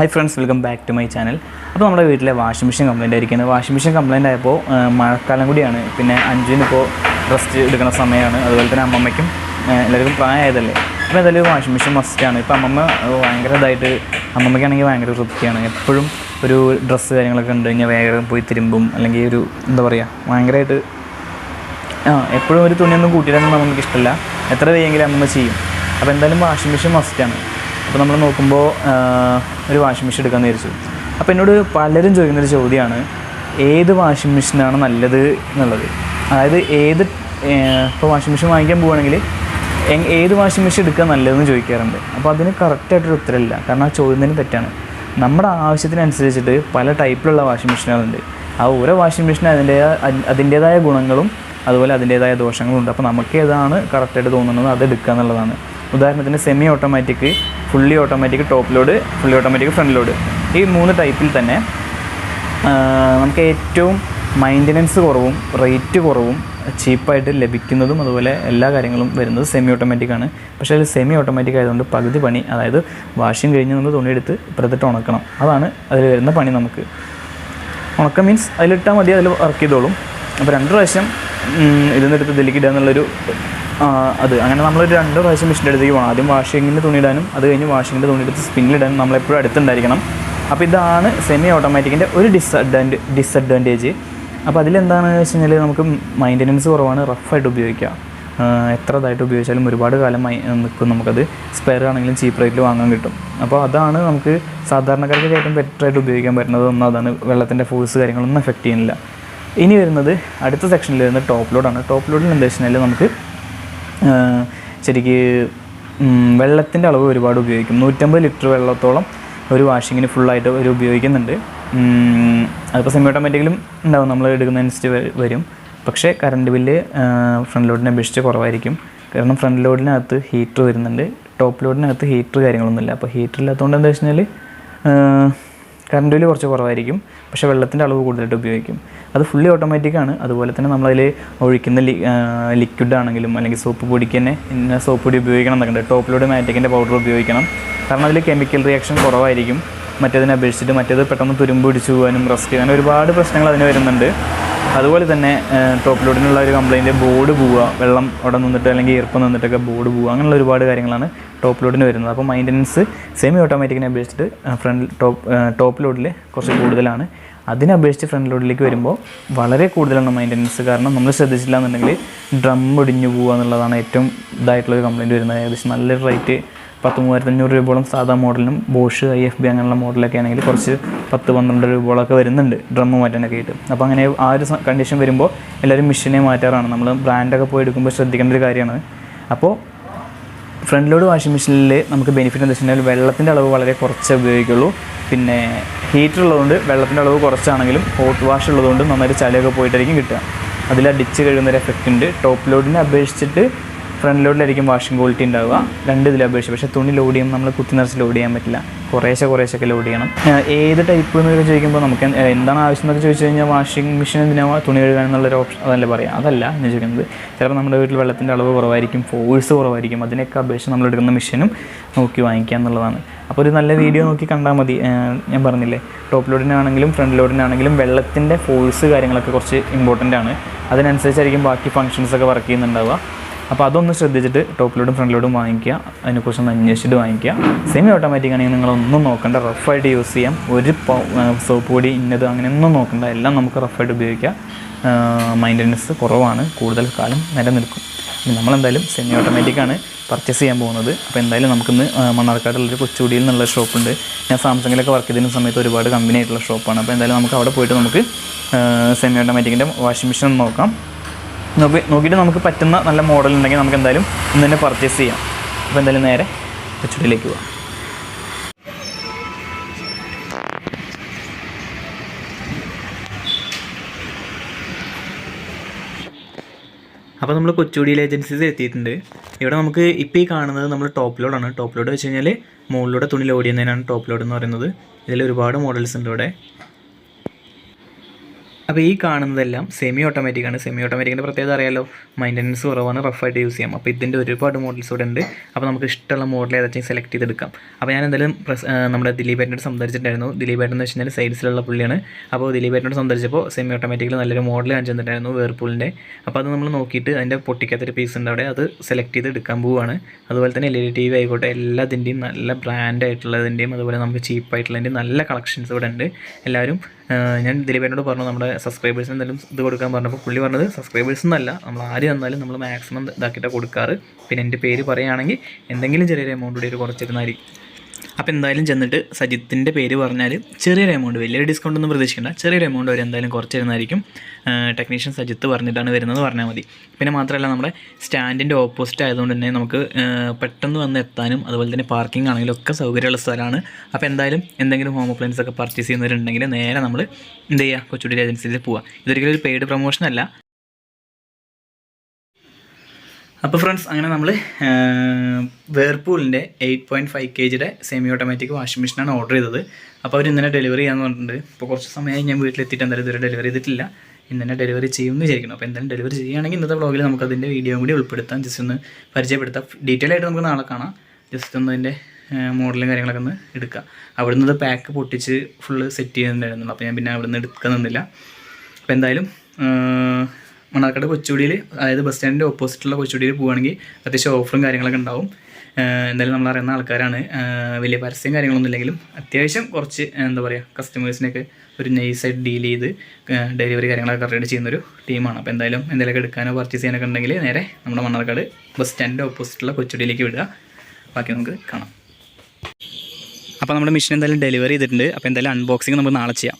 Hi friends, welcome back to my channel. അപ്പോൾ നമ്മുടെ വീട്ടിലെ വാഷിംഗ് മെഷീൻ കംപ്ലയിൻ്റ് ആയിരിക്കുന്നത്. വാഷിംഗ് മെഷീൻ കംപ്ലയിൻ്റ് ആയപ്പോൾ മഴക്കാലം കൂടിയാണ്, പിന്നെ അഞ്ചിനിപ്പോൾ റെസ്റ്റ് എടുക്കുന്ന സമയമാണ്. അതുപോലെ തന്നെ അമ്മമ്മയ്ക്കും എല്ലാവർക്കും പ്രായമായതല്ലേ. അപ്പോൾ എന്തായാലും വാഷിംഗ് മെഷീൻ മസ്റ്റാണ്. ഇപ്പോൾ ഭയങ്കര അമ്മമ്മയ്ക്കാണെങ്കിൽ ഭയങ്കര വൃത്തിയാണ്. എപ്പോഴും ഒരു ഡ്രസ്സ് കാര്യങ്ങളൊക്കെ ഉണ്ട് കഴിഞ്ഞാൽ വേഗം പോയി തിരുമ്പും, അല്ലെങ്കിൽ ഒരു എന്താ പറയുക ഭയങ്കരമായിട്ട് എപ്പോഴും ഒരു തുണിയൊന്നും കൂട്ടിയിട്ടൊന്നും നമുക്ക് ഇഷ്ടമല്ല. എത്ര വയ്യെങ്കിലും അമ്മമ്മ ചെയ്യും. അപ്പോൾ എന്തായാലും വാഷിംഗ് മെഷീൻ മസ്റ്റാണ്. അപ്പോൾ നമ്മൾ നോക്കുമ്പോൾ ഒരു വാഷിംഗ് മെഷീൻ എടുക്കാമെന്ന് വിചാരിച്ചു. അപ്പോൾ എന്നോട് പലരും ചോദിക്കുന്നൊരു ചോദ്യമാണ്, ഏത് വാഷിംഗ് മെഷീനാണ് നല്ലത് എന്നുള്ളത്. അതായത് ഇപ്പോൾ വാഷിംഗ് മെഷീൻ വാങ്ങിക്കാൻ പോവുകയാണെങ്കിൽ ഏത് വാഷിംഗ് മെഷീൻ എടുക്കുക നല്ലതെന്ന് ചോദിക്കാറുണ്ട്. അപ്പോൾ അതിന് കറക്റ്റായിട്ടൊരു ഉത്തരമില്ല, കാരണം ആ ചോദ്യത്തിന് തെറ്റാണ്. നമ്മുടെ ആവശ്യത്തിനനുസരിച്ചിട്ട് പല ടൈപ്പിലുള്ള വാഷിംഗ് മെഷീനുകളുണ്ട്. ആ ഓരോ വാഷിംഗ് മെഷീന് അതിൻ്റേതായ ഗുണങ്ങളും അതുപോലെ അതിൻ്റേതായ ദോഷങ്ങളും ഉണ്ട്. അപ്പോൾ നമുക്ക് ഏതാണ് കറക്റ്റായിട്ട് തോന്നുന്നത് അത് എടുക്കുക എന്നുള്ളതാണ്. ഉദാഹരണത്തിന് semi automatic, fully automatic, top load, fully automatic, front load, ഈ 3 ടൈപ്പിൽ തന്നെ നമുക്ക് ഏറ്റവും മെയിൻ്റനൻസ് കുറവും റേറ്റ് കുറവും ചീപ്പായിട്ട് ലഭിക്കുന്നതും അതുപോലെ എല്ലാ കാര്യങ്ങളും വരുന്നത് സെമി ഓട്ടോമാറ്റിക്കാണ്. പക്ഷേ അതിൽ സെമി ഓട്ടോമാറ്റിക് ആയതുകൊണ്ട് പകുതി പണി, അതായത് വാഷിംഗ് കഴിഞ്ഞ് നമ്മൾ തുണിയെടുത്ത് ഇപ്പുറത്തിട്ട് ഉണക്കണം. അതാണ് അതിൽ വരുന്ന പണി. നമുക്ക് ഉണക്കം മീൻസ് അതിലിട്ടാൽ മതി, അതിൽ വർക്ക് ചെയ്തോളും. അപ്പോൾ 2 പ്രാവശ്യം ഇതിനെടുത്ത് ഇതിലേക്ക് ഇടുക എന്നുള്ളൊരു അങ്ങനെ നമ്മളൊരു 2 പ്രാവശ്യം മെഷീൻ്റെ അടുത്തേക്ക് പോകണം. ആദ്യം വാഷിങ്ങിൻ്റെ തുണി ഇടാനും അത് കഴിഞ്ഞ് വാഷിങ്ങിൻ്റെ തുണി എടുത്ത് സ്പിന്നിലിടാനും നമ്മളെപ്പോഴും അടുത്തുണ്ടായിരിക്കണം. അപ്പോൾ ഇതാണ് സെമി ഓട്ടോമാറ്റിക്കിൻ്റെ ഒരു ഡിസഡ്വാൻറ്റേജ്. അപ്പോൾ അതിലെന്താണെന്ന് വെച്ച് കഴിഞ്ഞാൽ നമുക്ക് മെയിൻ്റനൻസ് കുറവാണ്, റഫായിട്ട് ഉപയോഗിക്കാം. എത്ര ഇതായിട്ട് ഉപയോഗിച്ചാലും ഒരുപാട് കാലം നിൽക്കും. നമുക്കത് സ്പെയർ ആണെങ്കിലും ചീപ്പ് റേറ്റിൽ വാങ്ങാൻ കിട്ടും. അപ്പോൾ അതാണ് നമുക്ക് സാധാരണക്കാർക്ക് ഏറ്റവും ബെറ്ററായിട്ട് ഉപയോഗിക്കാൻ പറ്റുന്നത്. അതാണ് വെള്ളത്തിൻ്റെ ഫോഴ്സ് കാര്യങ്ങളൊന്നും എഫക്റ്റ് ചെയ്യുന്നില്ല. ഇനി വരുന്നത് അടുത്ത സെക്ഷനിൽ വരുന്നത് ടോപ്പ് ലോഡാണ്. ടോപ്പ് ലോഡിൽ എന്താ വെച്ച് കഴിഞ്ഞാൽ നമുക്ക് ശരിക്ക് വെള്ളത്തിൻ്റെ അളവ് ഒരുപാട് ഉപയോഗിക്കും. 150 ലിറ്റർ വെള്ളത്തോളം ഒരു വാഷിങ്ങിന് ഫുള്ളായിട്ട് ഒരു ഉപയോഗിക്കുന്നുണ്ട്. അതിപ്പോൾ സെമി ഓട്ടോമാറ്റിക്കലും ഉണ്ടാവും, നമ്മൾ എടുക്കുന്നതനുസരിച്ച് വരും. പക്ഷേ കറണ്ട് ബില്ല് ഫ്രണ്ട് ലോഡിനെ അപേക്ഷിച്ച് കുറവായിരിക്കും. കാരണം ഫ്രണ്ട് ലോഡിനകത്ത് ഹീറ്റർ വരുന്നുണ്ട്, ടോപ്പ് ലോഡിനകത്ത് ഹീറ്റർ കാര്യങ്ങളൊന്നുമില്ല. അപ്പോൾ ഹീറ്റർ ഇല്ലാത്തതുകൊണ്ട് എന്താ വെച്ച് കഴിഞ്ഞാൽ കറണ്ട് ബില്ല് കുറച്ച് കുറവായിരിക്കും, പക്ഷേ വെള്ളത്തിൻ്റെ അളവ് കൂടുതലായിട്ട് ഉപയോഗിക്കും. അത് ഫുള്ളി ഓട്ടോമാറ്റിക്കാണ്. അതുപോലെ തന്നെ നമ്മളതിൽ ഒഴിക്കുന്ന ലിക്വിഡ് ആണെങ്കിലും അല്ലെങ്കിൽ സോപ്പ് പൊടിക്ക് തന്നെ ഇന്ന സോപ്പ് പൊടി ഉപയോഗിക്കണം എന്നൊക്കെ ഉണ്ട്. ടോപ്പ് ലോഡ് മാറ്റിക്കിൻ്റെ പൗഡർ ഉപയോഗിക്കണം, കാരണം അതിൽ കെമിക്കൽ റിയാക്ഷൻ കുറവായിരിക്കും മറ്റേതിനെ അപേക്ഷിച്ചിട്ട്. മറ്റേത് പെട്ടെന്ന് തുരുമ്പ് പിടിച്ചു പോകാനും റസ്റ്റ് ചെയ്യാനും ഒരുപാട് പ്രശ്നങ്ങൾ അതിന് വരുന്നുണ്ട്. അതുപോലെ തന്നെ ടോപ്പ് ലോഡിനുള്ള ഒരു കംപ്ലയിൻറ്റ് ബോർഡ് പോവുക, വെള്ളം അവിടെ നിന്നിട്ട് അല്ലെങ്കിൽ ഈർപ്പം നിന്നിട്ടൊക്കെ ബോർഡ് പോവുക, അങ്ങനെയുള്ള ഒരുപാട് കാര്യങ്ങളാണ് ടോപ്പ് ലോഡിന് വരുന്നത്. അപ്പോൾ മെയിൻ്റനൻസ് സെമി ഓട്ടോമാറ്റിക്കിനെ അപേക്ഷിച്ചിട്ട് ടോപ്പ് ലോഡിൽ കുറച്ച് കൂടുതലാണ്. അതിനപേക്ഷിച്ച് ഫ്രണ്ട് ലോഡിലേക്ക് വരുമ്പോൾ വളരെ കൂടുതലാണ് മെയിൻ്റനൻസ്. കാരണം നമ്മൾ ശ്രദ്ധിച്ചില്ല എന്നുണ്ടെങ്കിൽ ഡ്രം ഒടിഞ്ഞു പോകുക എന്നുള്ളതാണ് ഏറ്റവും ഇതായിട്ടുള്ളൊരു കംപ്ലയിൻറ്റ് വരുന്നത്. ഏകദേശം നല്ലൊരു റേറ്റ് 10,500 രൂപയോളം സാധാ മോഡലിനും ബോഷ് IFB അങ്ങനെയുള്ള മോഡലൊക്കെ ആണെങ്കിൽ കുറച്ച് 10-12 രൂപയോളമൊക്കെ വരുന്നുണ്ട് ഡ്രമ്മ് മാറ്റാനൊക്കെ ആയിട്ട്. അപ്പോൾ അങ്ങനെ ആ ഒരു കണ്ടീഷൻ വരുമ്പോൾ എല്ലാവരും മെഷീനെ മാറ്റാറാണ്. നമ്മൾ ബ്രാൻഡൊക്കെ പോയി എടുക്കുമ്പോൾ ശ്രദ്ധിക്കേണ്ട ഒരു കാര്യമാണ്. അപ്പോൾ ഫ്രണ്ട് ലോഡ് വാഷിംഗ് മെഷീനിൽ നമുക്ക് ബെനിഫിറ്റ് എന്താ വെച്ചിട്ടുണ്ടെങ്കിൽ വെള്ളത്തിൻ്റെ അളവ് വളരെ കുറച്ചേ ഉപയോഗിക്കുള്ളൂ. പിന്നെ ഹീറ്റർ ഉള്ളതുകൊണ്ട് വെള്ളത്തിൻ്റെ അളവ് കുറച്ചാണെങ്കിലും ഹോട്ട് വാഷ് ഉള്ളതുകൊണ്ട് നന്നായിട്ട് ചളിയൊക്കെ പോയിട്ടായിരിക്കും കിട്ടുക. അതിൽ അടിച്ച് കഴുകുന്നൊരു എഫക്റ്റ് ഉണ്ട്. ടോപ്പ് ലോഡിനെ അപേക്ഷിച്ചിട്ട് ഫ്രണ്ട് ലോഡിലായിരിക്കും വാഷിംഗ് ക്വാളിറ്റി ഉണ്ടാവുക, ഇതിൽ അപേക്ഷിച്ച്. പക്ഷേ തുണി ലോഡ് ചെയ്യുമ്പോൾ നമ്മൾ കുത്തി നിറച്ച് ലോഡ് ചെയ്യാൻ പറ്റില്ല, കുറേശ്ശൊക്കെ ലോഡ് ചെയ്യണം. ഏത് ടൈപ്പ് എന്നൊക്കെ ചോദിക്കുമ്പോൾ നമുക്ക് എന്താണ് ആവശ്യം എന്നൊക്കെ ചോദിച്ചു കഴിഞ്ഞാൽ വാഷിംഗ് മെഷീൻ എന്തിനാ തുണി കഴുകാൻ എന്നുള്ളൊരു ഓപ്ഷൻ അതല്ലേ പറയാം. അതല്ല എന്ന് ചോദിക്കുന്നത്. ചിലപ്പോൾ നമ്മുടെ വീട്ടിൽ വെള്ളത്തിൻ്റെ അളവ് കുറവായിരിക്കും, ഫോഴ്സ് കുറവായിരിക്കും. അതിനൊക്കെ അപേക്ഷിച്ച് നമ്മൾ എടുക്കുന്ന മെഷീനും നോക്കി വാങ്ങിക്കുക എന്നുള്ളതാണ്. അപ്പോൾ ഒരു നല്ല വീഡിയോ നോക്കി കണ്ടാൽ മതി. ഞാൻ പറഞ്ഞില്ലേ, ടോപ്പ് ലോഡിനാണെങ്കിലും ഫ്രണ്ട് ലോഡിനാണെങ്കിലും വെള്ളത്തിൻ്റെ ഫോഴ്സ് കാര്യങ്ങളൊക്കെ കുറച്ച് ഇമ്പോർട്ടൻ്റ് ആണ്. അതിനനുസരിച്ചായിരിക്കും ബാക്കി ഫങ്ഷൻസൊക്കെ വർക്ക് ചെയ്യുന്നുണ്ടാവുക. അപ്പോൾ അതൊന്ന് ശ്രദ്ധിച്ചിട്ട് ടോപ്പ് ലോഡും ഫ്രണ്ട് ലോഡും വാങ്ങിക്കുക, അതിനെക്കുറിച്ചൊന്ന് അന്വേഷിച്ചിട്ട് വാങ്ങിക്കുക. സെമി ഓട്ടോമാറ്റിക് ആണെങ്കിൽ നിങ്ങളൊന്നും നോക്കണ്ട, റഫായിട്ട് യൂസ് ചെയ്യാം. ഒരു സോപ്പ് പൊടി ഇന്നത് അങ്ങനെയൊന്നും നോക്കണ്ട, എല്ലാം നമുക്ക് റഫായിട്ട് ഉപയോഗിക്കാം. മെയിൻ്റനൻസ് കുറവാണ്, കൂടുതൽ കാലം നിലനിൽക്കും. നമ്മളെന്തായാലും സെമി ഓട്ടോമാറ്റിക്കാണ് പർച്ചേസ് ചെയ്യാൻ പോകുന്നത്. അപ്പോൾ എന്തായാലും നമുക്കിന്ന് മണ്ണാർക്കാടുള്ളൊരു കൊച്ചുകുടിയിൽ നിന്നുള്ള ഷോപ്പുണ്ട്. ഞാൻ സാംസങ്ങിലൊക്കെ വർക്ക് ചെയ്തിരുന്ന സമയത്ത് ഒരുപാട് കമ്പനി ആയിട്ടുള്ള ഷോപ്പാണ്. അപ്പോൾ എന്തായാലും നമുക്ക് അവിടെ പോയിട്ട് നമുക്ക് സെമി ഓട്ടോമാറ്റിക്കിൻ്റെ വാഷിംഗ് മെഷീൻ നോക്കാം. നോക്കിയിട്ട് നമുക്ക് പറ്റുന്ന നല്ല മോഡൽ ഉണ്ടെങ്കിൽ നമുക്ക് എന്തായാലും ഇന്ന് തന്നെ പർച്ചേസ് ചെയ്യാം. അപ്പോൾ എന്തായാലും നേരെ കൊച്ചുകുടിയിലേക്ക് പോകാം. അപ്പോൾ നമ്മൾ കൊച്ചുകുടിയിൽ ഏജൻസീസ് എത്തിയിട്ടുണ്ട്. ഇവിടെ നമുക്ക് ഇപ്പോൾ ഈ കാണുന്നത് നമ്മൾ ടോപ്പ് ലോഡാണ്. ടോപ്പ് ലോഡ് വെച്ച് കഴിഞ്ഞാൽ മുകളിലൂടെ തുണി ലോഡ് ചെയ്യുന്നതിനാണ് ടോപ്പ് ലോഡ് എന്ന് പറയുന്നത്. ഇതിൽ ഒരുപാട് മോഡൽസ് ഉണ്ട് ഇവിടെ. അപ്പോൾ ഈ കാണുന്നതെല്ലാം സെമി ഓട്ടോമാറ്റിക്കാണ്. സെമി ഓട്ടോമാറ്റിക്കിൻ്റെ പ്രത്യേകത അറിയാലോ, മെയിൻ്റനൻസ് കുറവാണ്, റഫായിട്ട് യൂസ് ചെയ്യാം. അപ്പോൾ ഇതിൻ്റെ ഒരുപാട് മോഡൽസ് ഇവിടെ ഉണ്ട്. അപ്പോൾ നമുക്ക് ഇഷ്ടമുള്ള മോഡൽ ഏതാச்சுം സെലക്ട് ചെയ്തെടുക്കാം. അപ്പോൾ ഞാൻ എന്തായാലും നമ്മുടെ ദിലീപേട്ടനോട് സംസാരിച്ചിട്ടുണ്ടായിരുന്നു. ദിലീപേട്ടൻ എന്ന് വെച്ച് കഴിഞ്ഞാൽ സൈഡ്സിലുള്ള പുള്ളിയാണ്. അപ്പോൾ ദിലീപേട്ടനോട് സംസാരിച്ചപ്പോൾ സെമി ഓട്ടോമാറ്റിക്കിൽ നല്ലൊരു മോഡൽ കാണിച്ചു തന്നിട്ടുണ്ടായിരുന്നു, വേർപൂളിൻ്റെ. അപ്പോൾ അത് നമ്മൾ നോക്കിയിട്ട് അതിൻ്റെ പൊട്ടിക്കാത്തൊരു പീസ് ഉണ്ട് അവിടെ, അത് സെലക്ട് ചെയ്ത് എടുക്കാൻ പോവുകയാണ്. അതുപോലെ തന്നെ LED TV ആയിക്കോട്ടെ, എല്ലാത്തിൻ്റെയും നല്ല ബ്രാൻഡായിട്ടുള്ളതിൻ്റെയും അതുപോലെ നമുക്ക് ചീപ്പായിട്ടുള്ളതിൻ്റെയും നല്ല കളക്ഷൻസ് ഇവിടെ ഉണ്ട്. എല്ലാവരും ഞാൻ ദിലീപേട്ടനോട് പറഞ്ഞു നമ്മുടെ സബ്സ്ക്രൈബേഴ്സിന് എന്തെങ്കിലും ഇത് കൊടുക്കാൻ പറഞ്ഞപ്പോൾ പുള്ളി പറഞ്ഞത് സബ്സ്ക്രൈബേഴ്സ് എന്നല്ല, നമ്മൾ ആര് തന്നാലും നമ്മൾ മാക്സിമം ഇതാക്കിയിട്ടാണ് കൊടുക്കാറ്. പിന്നെ എൻ്റെ പേര് പറയുകയാണെങ്കിൽ എന്തെങ്കിലും ചെറിയൊരു എമൗണ്ട് കൂടി ഒരു കുറച്ചിരുന്നായിരിക്കും. അപ്പോൾ എന്തായാലും ചെന്നിട്ട് സജിത്തിൻ്റെ പേര് പറഞ്ഞാൽ ചെറിയൊരു എമൗണ്ട്, വലിയൊരു ഡിസ്കൗണ്ട് ഒന്നും പ്രതീക്ഷിക്കേണ്ട, ചെറിയൊരു എമൗണ്ട് അവർ എന്തായാലും കുറച്ചിരുന്നായിരിക്കും. ടെക്നീഷ്യൻ സജിത്ത് പറഞ്ഞിട്ടാണ് വരുന്നത് പറഞ്ഞാൽ മതി. പിന്നെ മാത്രമല്ല നമ്മുടെ സ്റ്റാൻഡിൻ്റെ ഓപ്പോസിറ്റ് ആയതുകൊണ്ട് തന്നെ നമുക്ക് പെട്ടെന്ന് വന്ന് എത്താനും അതുപോലെ തന്നെ പാർക്കിംഗ് ആണെങ്കിലും ഒക്കെ സൗകര്യമുള്ള സ്ഥലമാണ്. അപ്പോൾ എന്തായാലും എന്തെങ്കിലും ഹോം അപ്ലയൻസ് ഒക്കെ പർച്ചേസ് ചെയ്യുന്നവരുണ്ടെങ്കിൽ നേരെ നമ്മൾ എന്ത് ചെയ്യുക, കൊച്ചുകുടി ഏജൻസിയിൽ പോവുക. ഇതൊരിക്കലും ഒരു പെയ്ഡ് പ്രൊമോഷൻ അല്ല. അപ്പോൾ ഫ്രണ്ട്സ്, അങ്ങനെ നമ്മൾ വേർപൂളിൻ്റെ 8.5 kg സെമി ഓട്ടോമാറ്റിക് വാഷിംഗ് മെഷീനാണ് ഓർഡർ ചെയ്തത്. അപ്പോൾ അവർ ഇന്നലെ ഡെലിവറി ചെയ്യാമെന്ന് പറഞ്ഞിട്ടുണ്ട്. ഇപ്പോൾ കുറച്ച് സമയമായി ഞാൻ വീട്ടിലെത്തിയിട്ട് എന്തായാലും ഇതുവരെ ഡെലിവറി ചെയ്തിട്ടില്ല. ഇന്നെ ഡെലിവറി ചെയ്യുമെന്ന് വിചാരിക്കണം. അപ്പോൾ എന്തായാലും ഡെലിവറി ചെയ്യുകയാണെങ്കിൽ ഇന്നത്തെ വ്ളോഗിൽ നമുക്കതിൻ്റെ വീഡിയോ കൂടി ഉൾപ്പെടുത്താം, ജസ്റ്റ് ഒന്ന് പരിചയപ്പെടുത്താം. ഡീറ്റെയിൽ ആയിട്ട് നമുക്ക് നാളെ കാണാം. ജസ്റ്റ് ഒന്ന് അതിൻ്റെ മോഡലും കാര്യങ്ങളൊക്കെ ഒന്ന് എടുക്കുക. അവിടെ നിന്ന് പാക്ക് പൊട്ടിച്ച് ഫുള്ള് സെറ്റ് ചെയ്യുന്നുണ്ടായിരുന്നുള്ളൂ. അപ്പോൾ ഞാൻ പിന്നെ അവിടെ നിന്ന് എടുക്കാൻ നിന്നില്ല. അപ്പോൾ എന്തായാലും മണ്ണാർക്കാട് കൊച്ചുകുടിയിൽ, അതായത് ബസ് സ്റ്റാൻഡിൻ്റെ ഓപ്പോസിറ്റുള്ള കൊച്ചുകുടിയിൽ പോവുകയാണെങ്കിൽ അത്യാവശ്യം ഓഫറും കാര്യങ്ങളൊക്കെ ഉണ്ടാവും. എന്തായാലും നമ്മൾ അറിയുന്ന ആൾക്കാരാണ്, വലിയ പരസ്യം കാര്യങ്ങളൊന്നും ഇല്ലെങ്കിലും അത്യാവശ്യം കുറച്ച് എന്താ പറയുക, കസ്റ്റമേഴ്സിനെയൊക്കെ ഒരു നൈസായിട്ട് ഡീൽ ചെയ്ത് ഡെലിവറി കാര്യങ്ങളൊക്കെ കറക്റ്റ് ചെയ്യുന്നൊരു ടീമാണ്. അപ്പോൾ എന്തായാലും എന്തെങ്കിലുമൊക്കെ എടുക്കാനോ പർച്ചേസ് ചെയ്യാനൊക്കെ ഉണ്ടെങ്കിൽ നേരെ നമ്മുടെ മണ്ണാർക്കാട് ബസ് സ്റ്റാൻഡിൻ്റെ ഓപ്പോസിറ്റുള്ള കൊച്ചുകുടിയിലേക്ക് വിടുക. ബാക്കി നമുക്ക് കാണാം. അപ്പോൾ നമ്മുടെ മെഷീൻ എന്തായാലും ഡെലിവറി ചെയ്തിട്ടുണ്ട്. അപ്പോൾ എന്തായാലും അൺബോക്സിങ് നമുക്ക് നാളെ ചെയ്യാം.